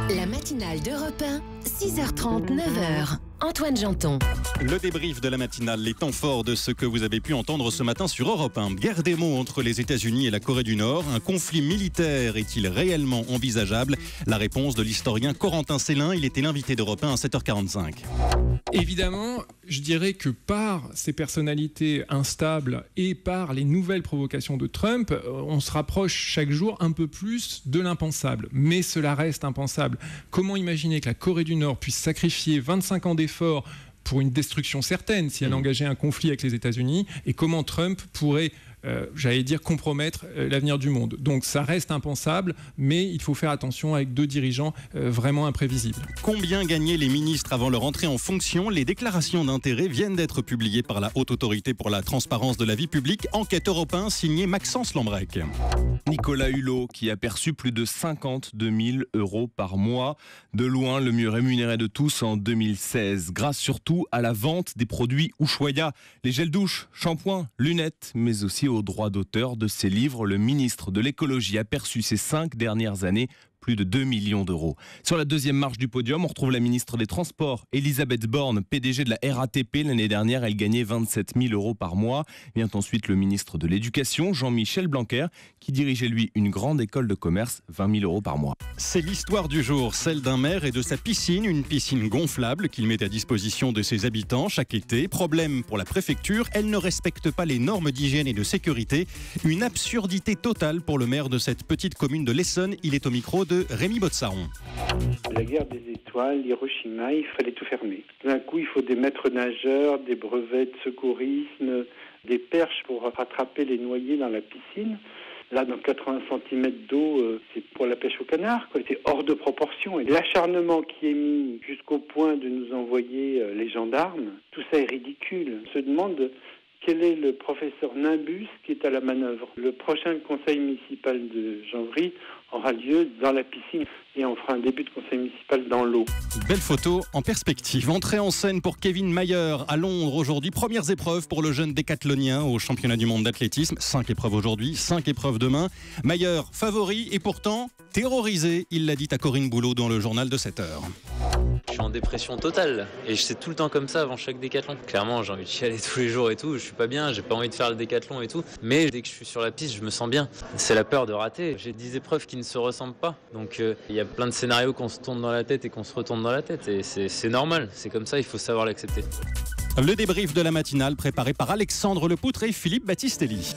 La matinale d'Europe 1, 6h30, 9h. Antoine Janton. Le débrief de la matinale, les temps forts de ce que vous avez pu entendre ce matin sur Europe 1. Guerre des mots entre les États-Unis et la Corée du Nord. Un conflit militaire est-il réellement envisageable? La réponse de l'historien Corentin Célin. Il était l'invité d'Europe 1 à 7h45. Évidemment, je dirais que par ces personnalités instables et par les nouvelles provocations de Trump, on se rapproche chaque jour un peu plus de l'impensable. Mais cela reste impensable. Comment imaginer que la Corée du Nord puisse sacrifier 25 ans d'efforts pour une destruction certaine si elle engageait un conflit avec les États-Unis, et comment Trump pourrait, compromettre l'avenir du monde. Donc ça reste impensable, mais il faut faire attention avec deux dirigeants vraiment imprévisibles. Combien gagnaient les ministres avant leur entrée en fonction? Les déclarations d'intérêt viennent d'être publiées par la Haute Autorité pour la transparence de la vie publique. Enquête Europe 1 signée Maxence Lambrec. Nicolas Hulot, qui a perçu plus de 52 000 € par mois, de loin le mieux rémunéré de tous en 2016, grâce surtout à la vente des produits Ushuaïa, les gels douche, shampoings, lunettes, mais aussi aux droits d'auteur de ses livres. Le ministre de l'écologie a perçu ces 5 dernières années plus de 2 millions d'euros. Sur la deuxième marche du podium, on retrouve la ministre des Transports, Elisabeth Borne, PDG de la RATP. L'année dernière, elle gagnait 27 000 € par mois. Vient ensuite le ministre de l'Éducation, Jean-Michel Blanquer, qui dirigeait lui une grande école de commerce, 20 000 € par mois. C'est l'histoire du jour, celle d'un maire et de sa piscine, une piscine gonflable qu'il met à disposition de ses habitants chaque été. Problème pour la préfecture, elle ne respecte pas les normes d'hygiène et de sécurité. Une absurdité totale pour le maire de cette petite commune de l'Essonne. Il est au micro de Rémi Botsaron. La guerre des étoiles, Hiroshima, il fallait tout fermer. D'un coup, il faut des maîtres nageurs, des brevets de secourisme, des perches pour rattraper les noyés dans la piscine. Là, dans 80 cm d'eau, c'est pour la pêche au canard, quoi. C'est hors de proportion. Et l'acharnement qui est mis jusqu'au point de nous envoyer les gendarmes, tout ça est ridicule. On se demande quel est le professeur Nimbus qui est à la manœuvre. Le prochain conseil municipal de Janvry aura lieu dans la piscine et on fera un début de conseil municipal dans l'eau. Belle photo en perspective. Entrée en scène pour Kevin Mayer à Londres aujourd'hui. Premières épreuves pour le jeune décathlonien au championnat du monde d'athlétisme. 5 épreuves aujourd'hui, 5 épreuves demain. Mayer favori et pourtant terrorisé. Il l'a dit à Corinne Boulot dans le journal de 7h. Je suis en dépression totale et je sais tout le temps comme ça avant chaque décathlon. Clairement, j'ai envie de chialer tous les jours et tout. Je suis pas bien, j'ai pas envie de faire le décathlon et tout. Mais dès que je suis sur la piste, je me sens bien. C'est la peur de rater. J'ai 10 épreuves qui ne se ressemblent pas. Donc il y a plein de scénarios qu'on se tourne dans la tête et qu'on se retourne dans la tête. Et c'est normal, c'est comme ça, il faut savoir l'accepter. Le débrief de la matinale préparé par Alexandre Lepoutre et Philippe Battistelli.